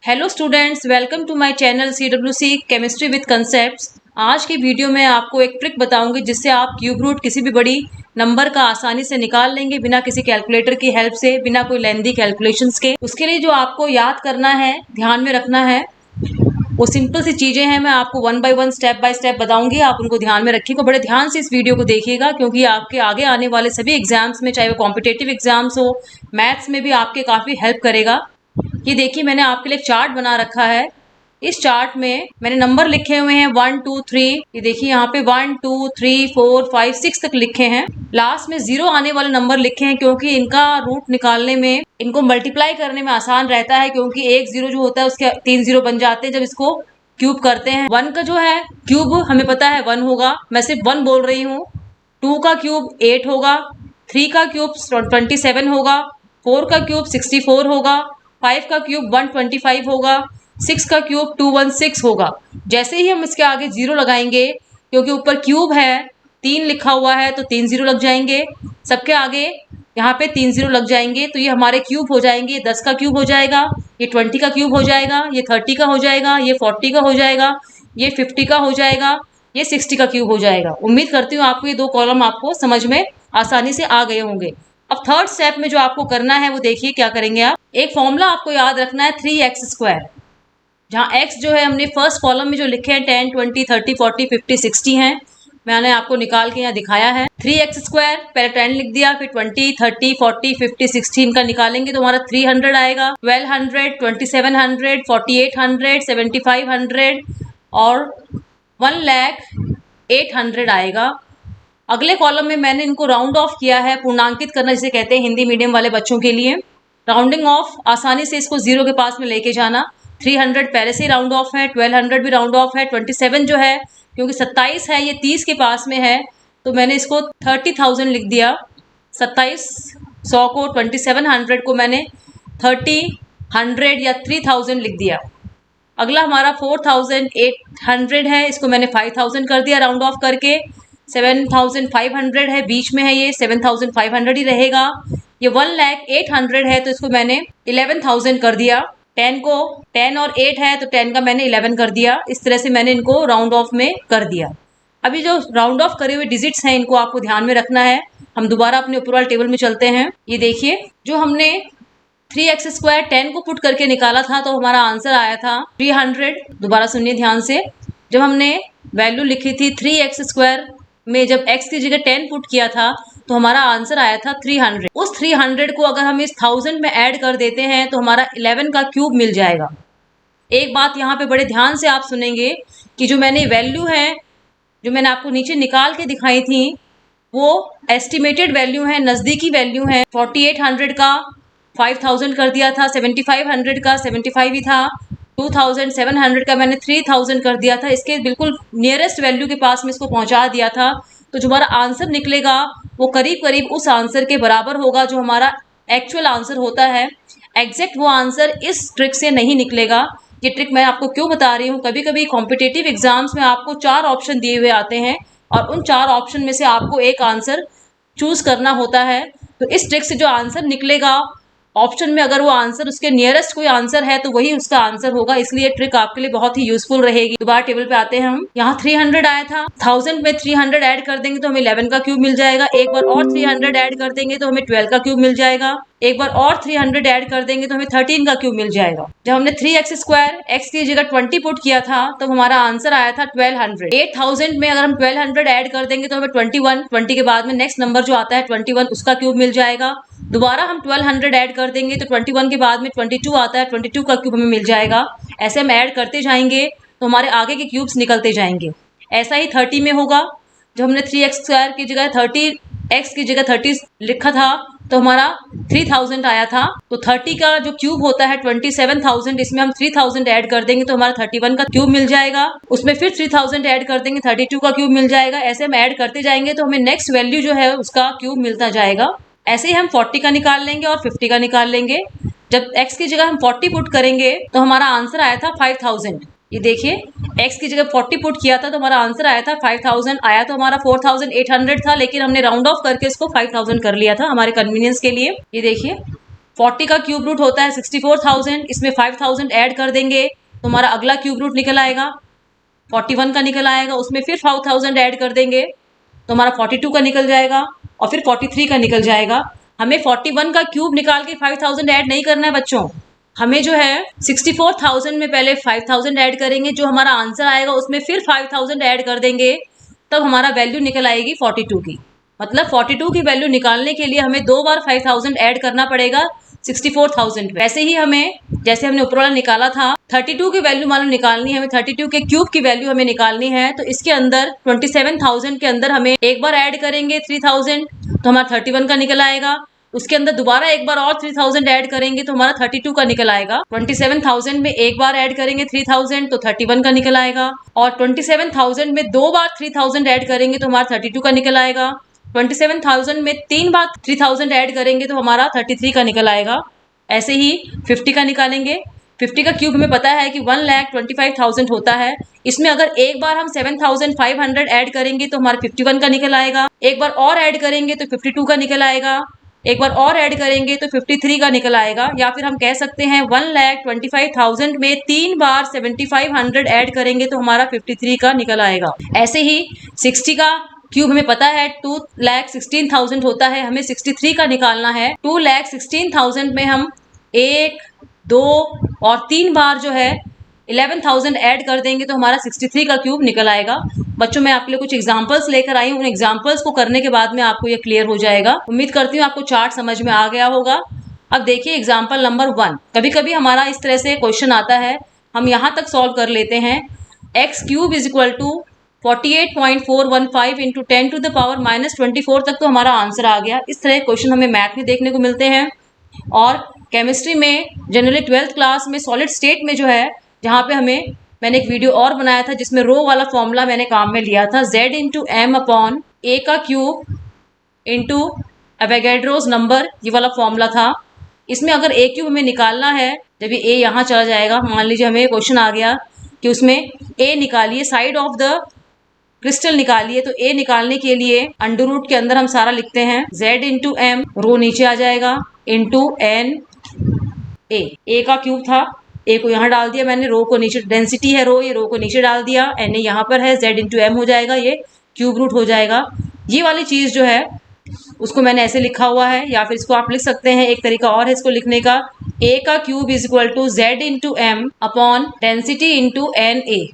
Hello students, welcome to my channel CWC chemistry with concepts. आज की video में आपको एक ट्रिक बताऊंगी जिससे आप क्यूब रूट किसी भी बड़ी नंबर का आसानी से निकाल लेंगे बिना किसी कैलकुलेटर की हेल्प से, बिना कोई लेंदी कैलकुलेशंस के। उसके लिए जो आपको याद करना है, ध्यान में रखना है, वो सिंपल सी चीजें हैं। मैं आपको one by one step by step बताऊंगी, आप उनको ध्यान में रखिएगा। बड़े ध्यान से इस वीडियो को देखिएगा क्योंकि आपके आगे आने वाले सभी एग्जाम्स में, चाहे वो कॉम्पिटेटिव एग्जाम्स हो, मैथ्स में भी आपके काफी हेल्प करेगा। ये देखिए, मैंने आपके लिए एक चार्ट बना रखा है। इस चार्ट में मैंने नंबर लिखे हुए हैं 1 2 3। ये देखिए यहाँ पे 1 2 3 4 5 6 तक लिखे हैं। लास्ट में 0 आने वाले नंबर लिखे हैं क्योंकि इनका रूट निकालने में, इनको मल्टीप्लाई करने में आसान रहता है, क्योंकि एक 0 जो होता है उसके 3 0 बन जाते हैं जब इसको क्यूब करते हैं। 1 का जो है क्यूब हमें पता है 1 होगा, मैं सिर्फ 1 बोल रही हूँ। 2 का क्यूब 8 होगा, 3 का क्यूब 27 होगा, 4 का क्यूब 64 होगा, 5 का क्यूब 125 होगा, 6 का क्यूब 216 होगा। जैसे ही हम इसके आगे 0 लगाएंगे, क्योंकि ऊपर क्यूब है, 3 लिखा हुआ है तो 3 0 लग जाएंगे। सबके आगे यहाँ पे 3 0 लग जाएंगे तो ये हमारे क्यूब हो जाएंगे। ये 10 का क्यूब हो जाएगा, ये 20 का क्यूब हो जाएगा, ये 30 का हो जाएगा, ये 40 का हो जाएगा, ये 50 का हो जाएगा, ये 60 का क्यूब हो जाएगा। उम्मीद करती हूँ आपको ये 2 कॉलम आपको समझ में आसानी से आ गए होंगे। अब थर्ड स्टेप में जो आपको करना है वो देखिए क्या करेंगे आप। एक फॉर्मूला आपको याद रखना है 3x², जहाँ x जो है हमने फर्स्ट कॉलम में जो लिखे हैं 10 20 30 40 50 60 हैं, मैंने आपको निकाल के यहाँ दिखाया है। 3x², पहले 10 लिख दिया, फिर 20 30 40 50 60 इनका निकालेंगे तो हमारा 300 आएगा, 1200 2700 4800 7500 और 1,08,000 आएगा। अगले कॉलम में मैंने इनको राउंड ऑफ किया है, पूर्णांकित करना जिसे कहते हैं हिंदी मीडियम वाले बच्चों के लिए। राउंडिंग ऑफ, आसानी से इसको 0 के पास में लेके जाना। 300 पहले से ही राउंड ऑफ है, 1200 भी राउंड ऑफ है, 27 जो है क्योंकि 27 है ये 30 के पास में है तो मैंने इसको 30,000 लिख दिया। 2700 को, 2700 को मैंने 30,100 या 3,000 लिख दिया। अगला हमारा 4,800 है, इसको मैंने 5,000 कर दिया राउंड ऑफ करके। 7,500 है, बीच में है, ये 7,500 ही रहेगा। ये 1,08,000 है तो इसको मैंने 11,000 कर दिया। 10 को, 10 और 8 है तो 10 का मैंने 11 कर दिया। इस तरह से मैंने इनको राउंड ऑफ में कर दिया। अभी जो राउंड ऑफ करे हुए डिजिट्स हैं इनको आपको ध्यान में रखना है। हम दोबारा अपने ऊपर वाले टेबल में चलते हैं। ये देखिए, जो हमने 3x² 10 को पुट करके निकाला था तो हमारा आंसर आया था 300। दोबारा सुनिए ध्यान से, जब हमने वैल्यू लिखी थी 3x² में, जब x की जगह 10 पुट किया था तो हमारा आंसर आया था 300। उस 300 को अगर हम इस 1000 में ऐड कर देते हैं तो हमारा 11 का क्यूब मिल जाएगा। एक बात यहाँ पे बड़े ध्यान से आप सुनेंगे कि जो मैंने वैल्यू है, जो मैंने आपको नीचे निकाल के दिखाई थी, वो एस्टिमेटेड वैल्यू है, नज़दीकी वैल्यू है। 4800 का 5000 कर दिया था, 7500 का 75 ही था, 2700 का मैंने 3000 कर दिया था। इसके बिल्कुल नियरेस्ट वैल्यू के पास में इसको पहुंचा दिया था तो जो हमारा आंसर निकलेगा वो करीब करीब उस आंसर के बराबर होगा जो हमारा एक्चुअल आंसर होता है। एग्जैक्ट वो आंसर इस ट्रिक से नहीं निकलेगा। ये ट्रिक मैं आपको क्यों बता रही हूँ, कभी कभी कॉम्पिटेटिव एग्जाम्स में आपको 4 ऑप्शन दिए हुए आते हैं और उन 4 ऑप्शन में से आपको एक आंसर चूज करना होता है। तो इस ट्रिक से जो आंसर निकलेगा ऑप्शन में, अगर वो आंसर उसके नियरेस्ट कोई आंसर है तो वही उसका आंसर होगा। इसलिए ट्रिक आपके लिए बहुत ही यूजफुल रहेगी। दोबारा टेबल पे आते हैं हम। यहाँ 300 आया था, 1000 में 300 ऐड कर देंगे तो हमें 11 का क्यूब मिल जाएगा। एक बार और 300 ऐड कर देंगे तो हमें 12 का क्यूब मिल जाएगा। एक बार और 300 ऐड कर देंगे तो हमें 13 का क्यूब मिल जाएगा। जब हमने 3x² x की जगह 20 पुट किया था तो हमारा आंसर आया था 1200। 8000 में अगर हम 1200 ऐड कर देंगे तो हमें 21, 20 के बाद में नेक्स्ट नंबर जो आता है 21, उसका क्यूब मिल जाएगा। दोबारा हम 1200 ऐड कर देंगे तो 21 के बाद में 22 आता है, 22 का क्यूब हमें मिल जाएगा। ऐसे हम ऐड करते जाएंगे तो हमारे आगे के क्यूब्स निकलते जाएंगे। ऐसा ही 30 में होगा। जब हमने 3x² की जगह 30x की जगह 30 लिखा था तो हमारा 3000 आया था। तो 30 का जो क्यूब होता है 27,000, इसमें हम 3000 ऐड कर देंगे तो हमारा 31 का क्यूब मिल जाएगा। उसमें फिर 3000 ऐड कर देंगे, 32 का क्यूब मिल जाएगा। ऐसे हम ऐड करते जाएंगे तो हमें नेक्स्ट वैल्यू जो है उसका क्यूब मिलता जाएगा। ऐसे ही हम 40 का निकाल लेंगे और 50 का निकाल लेंगे। जब x की जगह हम 40 पुट करेंगे तो हमारा आंसर आया था 5000। ये देखिए, x की जगह 40 पुट किया था तो हमारा आंसर आया था 5000। आया तो हमारा 4800 था, लेकिन हमने राउंड ऑफ करके इसको 5000 कर लिया था हमारे कन्वीनियंस के लिए। ये देखिए, 40 का क्यूब रूट होता है 64,000, इसमें 5,000 ऐड कर देंगे तो हमारा अगला क्यूब रूट निकल आएगा 41 का निकल आएगा, उसमें फिर 5,000 ऐड कर देंगे तो हमारा 42 का निकल जाएगा और फिर 43 का निकल जाएगा। हमें 41 का क्यूब निकाल के 5,000 ऐड नहीं करना है बच्चों, हमें जो है 64,000 में पहले 5,000 ऐड करेंगे, जो हमारा आंसर आएगा उसमें फिर 5,000 ऐड कर देंगे, तब हमारा वैल्यू निकल आएगी 42 की। मतलब 42 की वैल्यू निकालने के लिए हमें 2 बार 5,000 ऐड करना पड़ेगा 64,000 पे। ऐसे ही हमें, जैसे हमने ऊपर वाला निकाला था 32 की वैल्यू मालूम निकालनी है, हमें 32 के क्यूब की वैल्यू हमें निकालनी है, तो इसके अंदर 27,000 के अंदर हमें एक बार ऐड करेंगे 3,000 तो हमारा 31 का निकल आएगा, उसके अंदर दोबारा एक बार और 3,000 ऐड करेंगे तो हमारा 32 का निकल आएगा। 27,000 में एक बार ऐड करेंगे 3,000 तो 31 का निकल आएगा, और 27,000 में 2 बार 3,000 ऐड करेंगे तो हमारा 32 का निकल आएगा। 27,000 में 3 बार 3,000 ऐड करेंगे तो हमारा 33 का निकल आएगा। ऐसे ही 50 का निकालेंगे। 50 का क्यूब हमें पता है कि 1,25,000 होता है, इसमें अगर एक बार हम 7,500 ऐड करेंगे तो हमारा 51 का निकल आएगा, एक बार और ऐड करेंगे तो 52 का निकल आएगा, एक बार और ऐड करेंगे तो 53 का निकल आएगा। या फिर हम कह सकते हैं 1,25,000 में 3 बार 7,500 ऐड करेंगे तो हमारा 53 का निकल आएगा। ऐसे ही 60 का क्यूब हमें पता है 2,16,000 होता है, हमें 63 का निकालना है। 2,16,000 में हम 1, 2 और 3 बार जो है 11,000 ऐड कर देंगे तो हमारा 63 का क्यूब निकल आएगा। बच्चों मैं आपके लिए कुछ एग्जांपल्स लेकर आई हूँ, उन एग्जांपल्स को करने के बाद में आपको ये क्लियर हो जाएगा। उम्मीद करती हूँ आपको चार्ट समझ में आ गया होगा। अब देखिए एग्जाम्पल नंबर 1, कभी कभी हमारा इस तरह से क्वेश्चन आता है, हम यहाँ तक सॉल्व कर लेते हैं। X cube is equal to 48.415 into 10 to the power -24 तक तो हमारा आंसर आ गया। इस तरह क्वेश्चन हमें मैथ में देखने को मिलते हैं, और केमिस्ट्री में जनरली 12th क्लास में सॉलिड स्टेट में जो है, जहाँ पे मैंने एक वीडियो और बनाया था जिसमें रो वाला फॉर्मूला मैंने काम में लिया था, Z इंटू एम अपॉन ए का क्यूब इंटू एवोगैड्रोस नंबर, ये वाला फॉर्मूला था। इसमें अगर ए क्यूब हमें निकालना है, जब ये ए यहाँ चला जाएगा, मान लीजिए हमें क्वेश्चन आ गया कि उसमें ए निकालिए, साइड ऑफ द क्रिस्टल निकालिए, तो ए निकालने के लिए अंडर रूट के अंदर हम सारा लिखते हैं Z इंटू एम, रो नीचे आ जाएगा, इंटू एन ए का क्यूब था, ए को यहाँ डाल दिया मैंने, रो को नीचे, डेंसिटी है रो, ये रो को नीचे डाल दिया, एन ए यहाँ पर है, Z इंटू एम हो जाएगा, ये क्यूब रूट हो जाएगा। ये वाली चीज़ जो है उसको मैंने ऐसे लिखा हुआ है, या फिर इसको आप लिख सकते हैं, एक तरीका और है इसको लिखने का, ए का cube is equal to Z into M upon density into N A.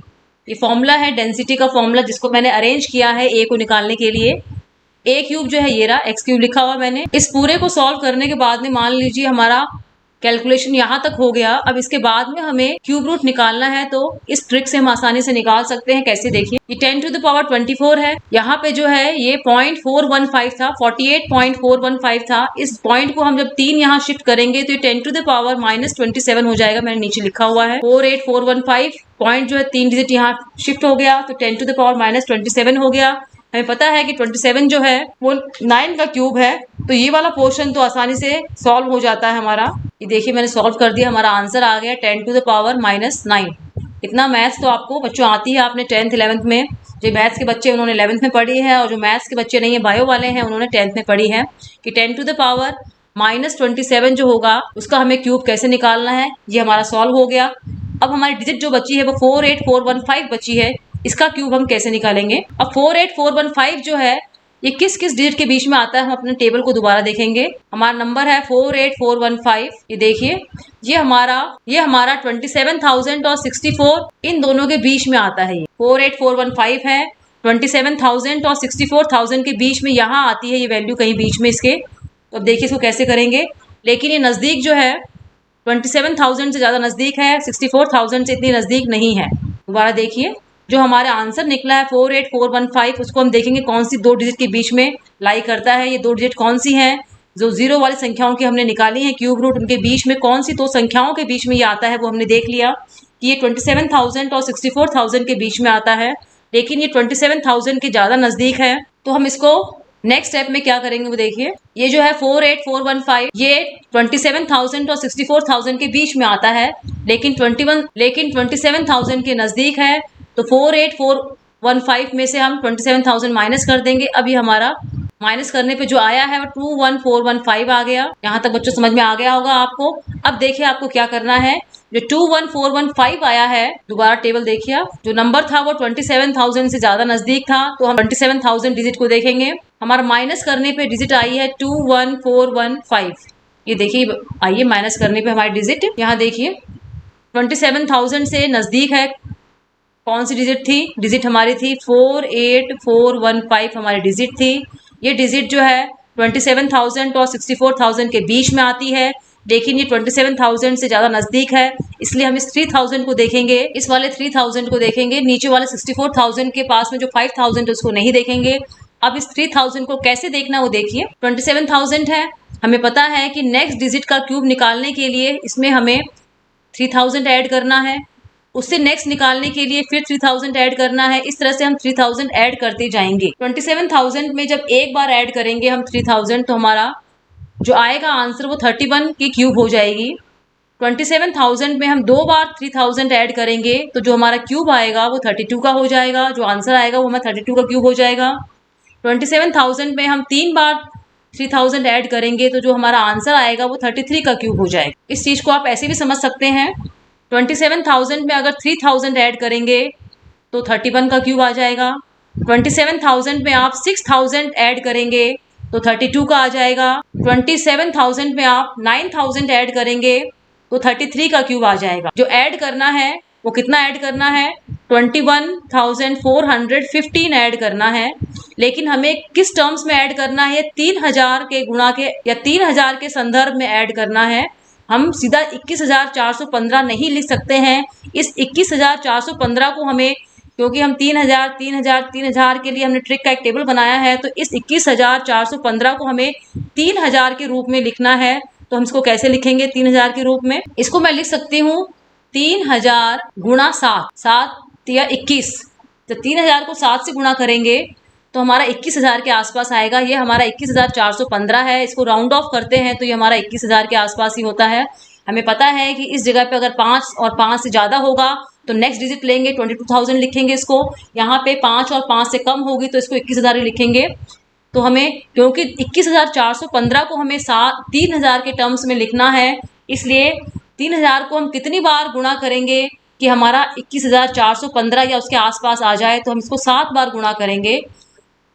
ये फॉर्मूला है डेंसिटी का फॉर्मूला, जिसको मैंने अरेंज किया है ए को निकालने के लिए। ए क्यूब जो है ये रहा, एक्स क्यूब लिखा हुआ मैंने। इस पूरे को सॉल्व करने के बाद में मान लीजिए हमारा कैलकुलेशन यहाँ तक हो गया। अब इसके बाद में हमें क्यूब रूट निकालना है, तो इस ट्रिक से हम आसानी से निकाल सकते हैं। कैसे देखिए, ये 10 टू द पावर 24 है, यहाँ पे जो है ये 0.415 था, 48.415 था। इस पॉइंट को हम जब 3 यहाँ शिफ्ट करेंगे तो ये 10 टू द पावर -27 हो जाएगा, मैंने नीचे लिखा हुआ है 48415। पॉइंट जो है 3 डिजिट यहाँ शिफ्ट हो गया तो 10 टू द पावर -27 हो गया। हमें पता है कि 27 जो है वो 9 का क्यूब है, तो ये वाला पोर्शन तो आसानी से सॉल्व हो जाता है हमारा। ये देखिए मैंने सॉल्व कर दिया, हमारा आंसर आ गया 10 टू द पावर -9। इतना मैथ्स तो आपको बच्चों आती है, आपने 10th 11th में, जो मैथ्स के बच्चे उन्होंने 11th में पढ़ी है, और जो मैथ्स के बच्चे नहीं है बायो वाले हैं उन्होंने 10th में पढ़ी है कि 10 टू द पावर -27 जो होगा उसका हमें क्यूब कैसे निकालना है। ये हमारा सॉल्व हो गया। अब हमारी डिजिट जो बची है वो 48415 बची है, इसका क्यूब हम कैसे निकालेंगे। अब 48415 जो है ये किस किस डिजिट के बीच में आता है, हम अपने टेबल को दोबारा देखेंगे। हमारा नंबर है 48415, ये देखिए ये हमारा 27,000 और 64 इन दोनों के बीच में आता है। ये 48415 है, 27,000 और 64,000 के बीच में यहाँ आती है ये वैल्यू कहीं बीच में इसके। तो अब देखिए इसको कैसे करेंगे, लेकिन ये नज़दीक जो है 27,000 से ज़्यादा नज़दीक है, 64,000 से इतनी नज़दीक नहीं है। दोबारा देखिए जो हमारा आंसर निकला है 48415, उसको हम देखेंगे कौन सी 2 डिजिट के बीच में लाई करता है। ये 2 डिजिट कौन सी हैं, जो 0 वाली संख्याओं की हमने निकाली है क्यूब रूट, उनके बीच में कौन सी 2 संख्याओं के बीच में ये आता है वो हमने देख लिया कि ये 27,000 और 64,000 के बीच में आता है, लेकिन ये 27,000 के ज़्यादा नज़दीक है। तो हम इसको नेक्स्ट स्टेप में क्या करेंगे वो देखिए, ये जो है 48415 ये 27,000 और 64,000 के बीच में आता है, लेकिन 27,000 के नज़दीक है। तो 48415 में से हम 27,000 माइनस कर देंगे। अब ये हमारा माइनस करने पे जो आया है वो 21415 आ गया। यहाँ तक बच्चों समझ में आ गया होगा आपको। अब देखिए आपको क्या करना है। जो 21415 आया है, दोबारा टेबल देखिए आप, जो नंबर था वो 27,000 से ज्यादा नजदीक था, तो हम 27,000 डिजिट को देखेंगे। हमारा माइनस करने पे डिजिट आई है 21415। ये देखिए आइए माइनस करने पे हमारी डिजिट यहाँ देखिए 27,000 से नजदीक है। कौन सी डिजिट थी? डिजिट हमारी थी 48415 हमारी डिजिट थी। ये डिजिट जो है 27,000 और 64,000 के बीच में आती है, लेकिन ये 27,000 से ज़्यादा नज़दीक है, इसलिए हम इस 3,000 को देखेंगे, इस वाले 3,000 को देखेंगे। नीचे वाले 64,000 के पास में जो 5,000 है उसको नहीं देखेंगे। अब इस 3,000 को कैसे देखना वो देखिए। 27,000 है, हमें पता है कि नेक्स्ट डिजिट का क्यूब निकालने के लिए इसमें हमें 3,000 ऐड करना है, उससे नेक्स्ट निकालने के लिए फिर 3,000 ऐड करना है। इस तरह से हम 3,000 ऐड करते जाएंगे। 27,000 में जब एक बार ऐड करेंगे हम 3,000, तो हमारा जो आएगा आंसर वो 31 की क्यूब हो जाएगी। 27,000 में हम 2 बार 3,000 ऐड करेंगे तो जो हमारा क्यूब आएगा वो 32 का हो जाएगा। जो आंसर आएगा वो हमारा 32 का क्यूब हो जाएगा। 27,000 में हम 3 बार 3,000 ऐड करेंगे तो जो हमारा आंसर आएगा वो 33 का क्यूब हो जाएगा। इस चीज़ को आप ऐसे भी समझ सकते हैं। 27,000 में अगर 3,000 ऐड करेंगे तो 31 का क्यूब आ जाएगा। 27,000 में आप 6,000 ऐड करेंगे तो 32 का आ जाएगा। 27,000 में आप 9,000 ऐड करेंगे तो 33 का क्यूब आ जाएगा। जो ऐड करना है वो कितना ऐड करना है? 21,415 ऐड करना है, लेकिन हमें किस टर्म्स में ऐड करना है? 3,000 के गुणा के या 3,000 के संदर्भ में ऐड करना है। हम सीधा 21,415 नहीं लिख सकते हैं। इस 21,415 को हमें, क्योंकि हम 3,000 3,000 3,000 के लिए हमने ट्रिक का एक टेबल बनाया है, तो इस 21,415 को हमें 3,000 के रूप में लिखना है। तो हम इसको कैसे लिखेंगे 3,000 के रूप में? इसको मैं लिख सकती हूँ 3,000 गुणा 7, 7 या 21। तो 3,000 को 7 से गुणा करेंगे तो हमारा 21,000 के आसपास आएगा। ये हमारा 21,415 है। इसको राउंड ऑफ करते हैं तो ये हमारा 21,000 के आसपास ही होता है। हमें पता है कि इस जगह पे अगर 5 और 5 से ज़्यादा होगा तो नेक्स्ट डिजिट लेंगे, 22,000 लिखेंगे इसको। यहाँ पे 5 और 5 से कम होगी तो इसको 21,000 ही लिखेंगे। तो हमें, क्योंकि 21,415 को हमें 3,000 के टर्म्स में लिखना है, इसलिए 3,000 को हम कितनी बार गुणा करेंगे कि हमारा 21,415 या उसके आसपास आ जाए? तो हम इसको 7 बार गुणा करेंगे।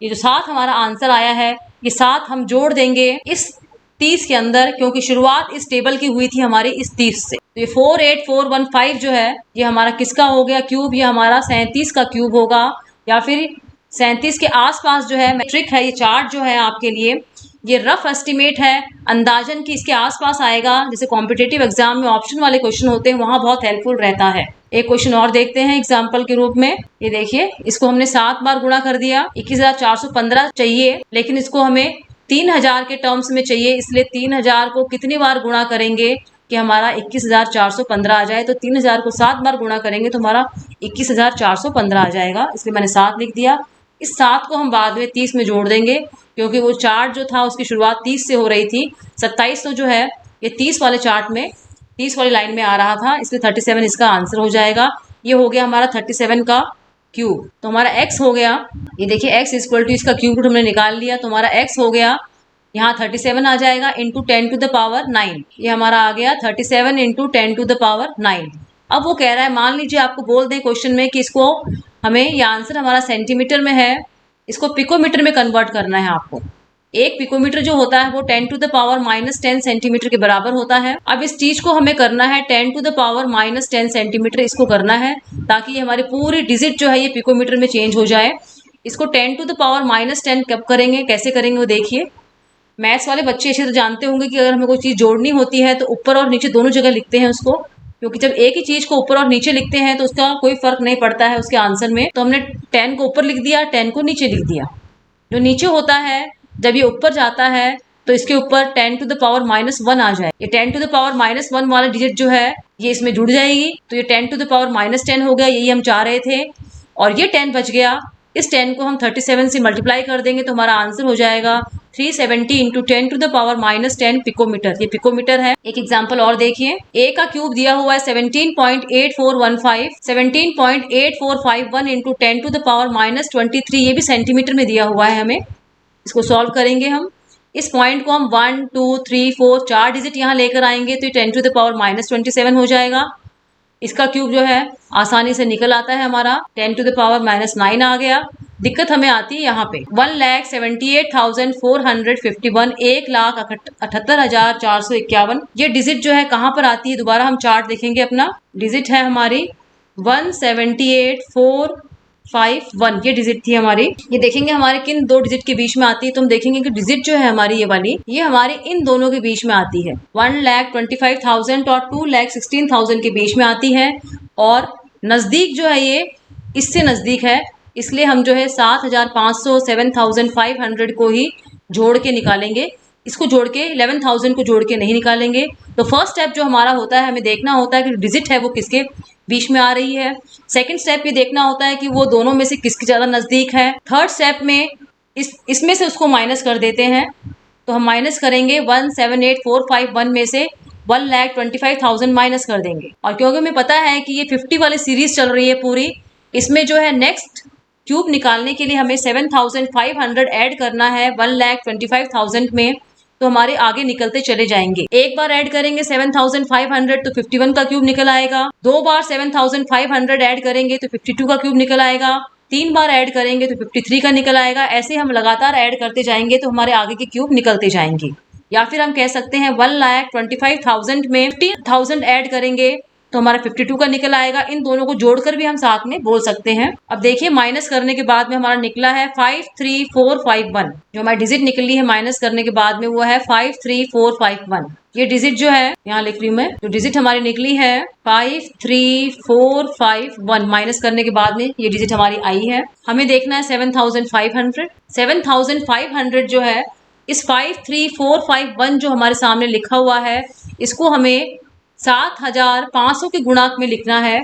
ये जो 7 हमारा आंसर आया है, ये 7 हम जोड़ देंगे इस 30 के अंदर, क्योंकि शुरुआत इस टेबल की हुई थी हमारी इस 30 से। तो ये 48415 जो है ये हमारा किसका हो गया क्यूब? ये हमारा 37 का क्यूब होगा, या फिर 37 के आसपास जो है। ट्रिक है, ये चार्ट जो है आपके लिए ये रफ एस्टिमेट है, अंदाजन कि इसके आसपास आएगा। जैसे कॉम्पिटेटिव एग्जाम में ऑप्शन वाले क्वेश्चन होते हैं, वहां बहुत हेल्पफुल रहता है। एक क्वेश्चन और देखते हैं एग्जाम्पल के रूप में। ये देखिए, इसको हमने 7 बार गुणा कर दिया। 21,415 चाहिए, लेकिन इसको हमें 3,000 के टर्म्स में चाहिए, इसलिए 3,000 को कितनी बार गुणा करेंगे कि हमारा 21,415 आ जाए? तो 3,000 को 7 बार गुणा करेंगे तो हमारा 21,415 आ जाएगा, इसलिए मैंने 7 लिख दिया। इस 7 को हम बाद में 30 में जोड़ देंगे, क्योंकि वो चार्ट जो था उसकी शुरुआत 30 से हो रही थी। 27 तो जो है ये 30 वाले चार्ट में 30 वाली लाइन में आ रहा था, इसलिए 37 इसका आंसर हो जाएगा। ये हो गया हमारा 37 का क्यूब। तो हमारा x हो गया, ये देखिए x इक्वल टू इसका क्यूब रूट हमने निकाल लिया, तो हमारा x हो गया यहाँ 37 आ जाएगा इंटू 10 टू द पावर 9। ये हमारा आ गया 37 इंटू 10 टू द पावर 9। अब वो कह रहा है, मान लीजिए आपको बोल दें क्वेश्चन में कि इसको हमें, ये आंसर हमारा सेंटीमीटर में है, इसको पिकोमीटर में कन्वर्ट करना है आपको। एक पिकोमीटर जो होता है वो 10 टू द पावर -10 सेंटीमीटर के बराबर होता है। अब इस चीज को हमें करना है 10 टू द पावर -10 सेंटीमीटर, इसको करना है ताकि ये हमारी पूरी डिजिट जो है ये पिकोमीटर में चेंज हो जाए। इसको 10 टू द पावर -10 कब करेंगे, कैसे करेंगे वो देखिए। मैथ्स वाले बच्चे अच्छे से जानते होंगे कि अगर हमें कोई चीज़ जोड़नी होती है तो ऊपर और नीचे दोनों जगह लिखते हैं उसको, क्योंकि जब एक ही चीज़ को ऊपर और नीचे लिखते हैं तो उसका कोई फर्क नहीं पड़ता है उसके आंसर में। तो हमने 10 को ऊपर लिख दिया, 10 को नीचे लिख दिया। जो नीचे होता है जब ये ऊपर जाता है तो इसके ऊपर 10 टू द पावर -1 आ जाए। ये 10 टू द पावर -1 वाला डिजिट जो है ये इसमें जुड़ जाएगी, तो ये 10 टू द पावर -10 हो गया, यही हम चाह रहे थे। और ये 10 बच गया, इस 10 को हम 37 से मल्टीप्लाई कर देंगे तो हमारा आंसर हो जाएगा 370 into 10 to the power -10 picometre. ये पिकोमीटर है। एक एग्जांपल और देखिए, a का क्यूब दिया हुआ है 17.8415, 17.8451 इंटू 10 टू द पावर -23, ये भी सेंटीमीटर में दिया हुआ है हमें। इसको सॉल्व करेंगे हम। इस पॉइंट को हम 1 2 3 4 4 डिजिट यहाँ लेकर आएंगे तो ये 10 टू द पावर -27 हो जाएगा। इसका क्यूब जो है आसानी से निकल आता है हमारा, 10 टू द पावर -9 आ गया। दिक्कत हमें आती है यहाँ पे 1,78,451, 1,78,451। ये डिजिट जो है कहाँ पर आती है, दोबारा हम चार्ट देखेंगे अपना। डिजिट है हमारी 178,451, ये डिजिट थी हमारी। ये देखेंगे हमारे किन दो डिजिट के बीच में आती है, तो हम देखेंगे कि डिजिट जो है हमारी ये वाली, ये हमारे इन दोनों के बीच में आती है। 1,25,000 और 2,16,000 के बीच में आती है, और नजदीक जो है ये इससे नजदीक है, इसलिए हम जो है 7,500 7,500 को ही जोड़ के निकालेंगे। इसको जोड़ के 11,000 को जोड़ के नहीं निकालेंगे। तो फर्स्ट स्टेप जो हमारा होता है, हमें देखना होता है कि डिजिट है वो किसके बीच में आ रही है। सेकंड स्टेप ये देखना होता है कि वो दोनों में से किसके ज़्यादा नज़दीक है। थर्ड स्टेप में इसमें से उसको माइनस कर देते हैं, तो हम माइनस करेंगे 178,451 में से 1,25,000 माइनस कर देंगे। और क्योंकि हमें पता है कि ये 50 वाली सीरीज चल रही है पूरी, इसमें जो है नेक्स्ट क्यूब निकालने के लिए हमें 7,500 ऐड करना है 1,25,000 में, तो हमारे आगे निकलते चले जाएंगे। एक बार ऐड करेंगे 7,500 तो 51 का क्यूब निकल आएगा। दो बार 7,500 ऐड करेंगे तो 52 का क्यूब निकल आएगा। 3 बार ऐड करेंगे तो 53 का निकल आएगा। ऐसे हम लगातार ऐड करते जाएंगे तो हमारे आगे के क्यूब निकलते जाएंगे। या फिर हम कह सकते हैं 1,25,000 में 50,000 ऐड करेंगे तो हमारा 52 का निकल आएगा। इन दोनों को जोड़कर भी हम साथ में बोल सकते हैं। अब देखिए माइनस करने के बाद में हमारा निकला है 53451। जो हमारी डिजिट निकली है माइनस करने के बाद में वो है 53451। ये डिजिट जो है यहाँ लिख रही हूँ मैं, जो डिजिट हमारी निकली है 53451, माइनस करने के बाद में ये डिजिट हमारी आई है। हमें देखना है 7,500। 7,500 जो है इस 53451 जो हमारे सामने लिखा हुआ है, इसको हमें 7,500 के गुणांक में लिखना है।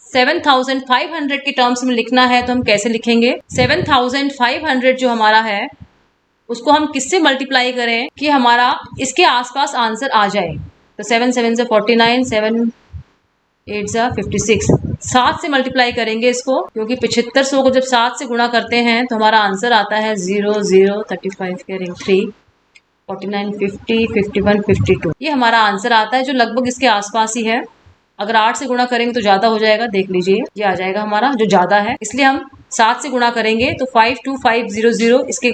7,500 के टर्म्स में लिखना है, तो हम कैसे लिखेंगे? 7,500 जो हमारा है उसको हम किससे मल्टीप्लाई करें कि हमारा इसके आसपास आंसर आ जाए। तो 7 7 से 49, 7 8 से 56, 7 से मल्टीप्लाई करेंगे इसको, क्योंकि 7500 को जब 7 से गुणा करते हैं तो हमारा आंसर आता है 0 0 35 के रिंग 3 49 50 51 52। ये हमारा आंसर आता है जो लगभग इसके आसपास ही है। अगर 8 से गुणा करेंगे तो ज़्यादा हो जाएगा, देख लीजिए ये आ जाएगा हमारा जो ज़्यादा है, इसलिए हम 7 से गुणा करेंगे तो 52500 इसके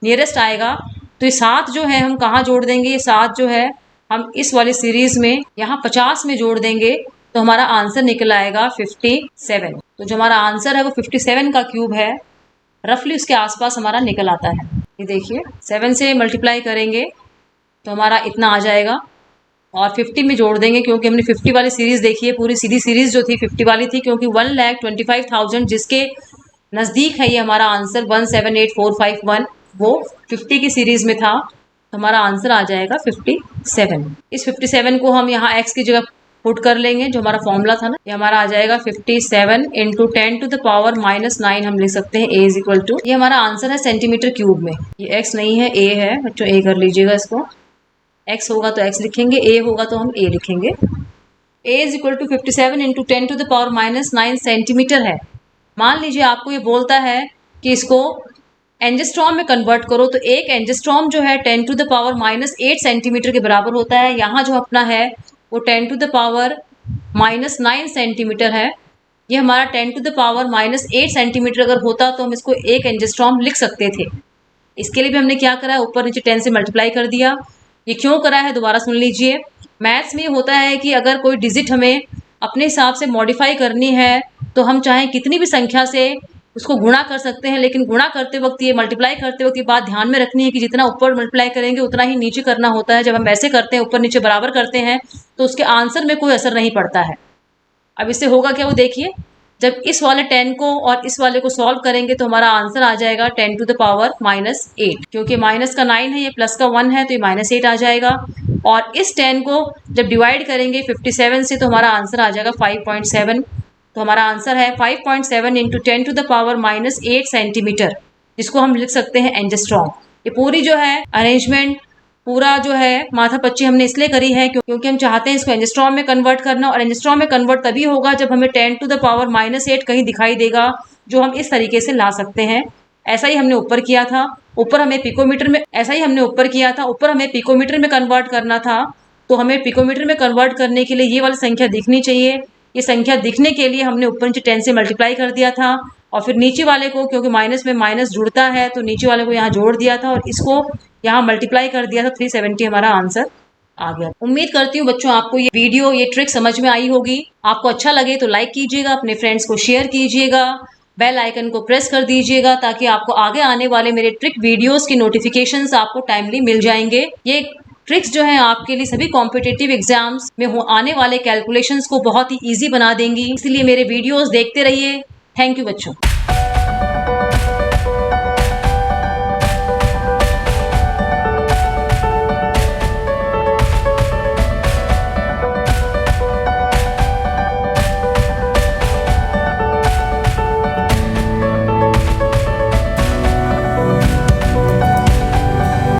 नियरेस्ट आएगा। तो ये 7 जो है हम कहाँ जोड़ देंगे? ये 7 जो है हम इस वाली सीरीज में यहाँ 50 में जोड़ देंगे तो हमारा आंसर निकल आएगा 57। तो जो हमारा आंसर है वो 57 का क्यूब है, रफली उसके आसपास हमारा निकल आता है। ये देखिए 7 से मल्टीप्लाई करेंगे तो हमारा इतना आ जाएगा, और 50 में जोड़ देंगे क्योंकि हमने 50 वाली सीरीज देखी है, पूरी सीधी सीरीज जो थी 50 वाली थी, क्योंकि 1,25,000 जिसके नज़दीक है ये हमारा आंसर 178,451 वो 50 की सीरीज में था, तो हमारा आंसर आ जाएगा 57। इस 57 को हम यहाँ x की जगह पुट कर लेंगे, जो हमारा फॉर्मूला था ना, ये हमारा आ जाएगा 57 इंटू 10 टू द पावर -9 हम लिख सकते हैं। a इज इक्वल टू, ये हमारा आंसर है सेंटीमीटर क्यूब में। ये x नहीं है, a है बच्चों, a कर लीजिएगा इसको। x होगा तो x लिखेंगे, a होगा तो हम a लिखेंगे। a is equal to 57 into 10 to the power -9 centimetre है। मान लीजिए आपको ये बोलता है कि इसको एंजिस्ट्रॉम में कन्वर्ट करो, तो एक एंजिस्ट्रॉम जो है 10 टू द पावर -8 सेंटीमीटर के बराबर होता है। यहाँ जो अपना है वो 10 टू द पावर -9 सेंटीमीटर है। ये हमारा 10 टू द पावर -8 सेंटीमीटर अगर होता तो हम इसको एक एंजिस्ट्रॉम लिख सकते थे। इसके लिए भी हमने क्या करा है, ऊपर नीचे 10 से मल्टीप्लाई कर दिया। ये क्यों करा है दोबारा सुन लीजिए। मैथ्स में होता है कि अगर कोई डिजिट हमें अपने हिसाब से मॉडिफाई करनी है तो हम चाहे कितनी भी संख्या से उसको गुणा कर सकते हैं, लेकिन गुणा करते वक्त, ये मल्टीप्लाई करते वक्त ये बात ध्यान में रखनी है कि जितना ऊपर मल्टीप्लाई करेंगे उतना ही नीचे करना होता है। जब हम ऐसे करते हैं, ऊपर नीचे बराबर करते हैं, तो उसके आंसर में कोई असर नहीं पड़ता है। अब इससे होगा क्या, वो देखिए, जब इस वाले 10 को और इस वाले को सॉल्व करेंगे तो हमारा आंसर आ जाएगा 10 टू द पावर -8, क्योंकि माइनस का 9 है, ये प्लस का 1 है, तो ये -8 आ जाएगा। और इस 10 को जब डिवाइड करेंगे 57 से तो हमारा आंसर आ जाएगा 5.7। तो हमारा आंसर है 5.7 into 10 to the power -8 centimetre, जिसको हम लिख सकते हैं एंजिस्ट्रॉम। ये पूरी जो है अरेंजमेंट, पूरा जो है माथापच्ची हमने इसलिए करी है क्योंकि हम चाहते हैं इसको एंजिस्ट्रॉम में कन्वर्ट करना, और एंजिस्ट्रॉम में कन्वर्ट तभी होगा जब हमें 10 टू द पावर -8 कहीं दिखाई देगा, जो हम इस तरीके से ला सकते हैं। ऐसा ही हमने ऊपर किया था, ऊपर हमें पिकोमीटर में, ऐसा ही हमने ऊपर किया था, ऊपर हमें पिकोमीटर में कन्वर्ट करना था। तो हमें पिकोमीटर में कन्वर्ट करने के लिए ये वाली संख्या दिखनी चाहिए। ये संख्या दिखने के लिए हमने ऊपर नीचे 10 से मल्टीप्लाई कर दिया था और फिर नीचे वाले को, क्योंकि माइनस में माइनस जुड़ता है, तो नीचे वाले को यहाँ जोड़ दिया था और इसको यहाँ मल्टीप्लाई कर दिया था। 370 हमारा आंसर आ गया। उम्मीद करती हूँ बच्चों आपको ये वीडियो, ये ट्रिक समझ में आई होगी। आपको अच्छा लगे तो लाइक कीजिएगा, अपने फ्रेंड्स को शेयर कीजिएगा, बेल आइकन को प्रेस कर दीजिएगा ताकि आपको आगे आने वाले मेरे ट्रिक वीडियोस की नोटिफिकेशंस आपको टाइमली मिल जाएंगे। ये ट्रिक्स जो हैं आपके लिए सभी कॉम्पिटिटिव एग्जाम्स में आने वाले कैलकुलेशंस को बहुत ही ईजी बना देंगी, इसलिए मेरे वीडियोस देखते रहिए। थैंक यू बच्चों।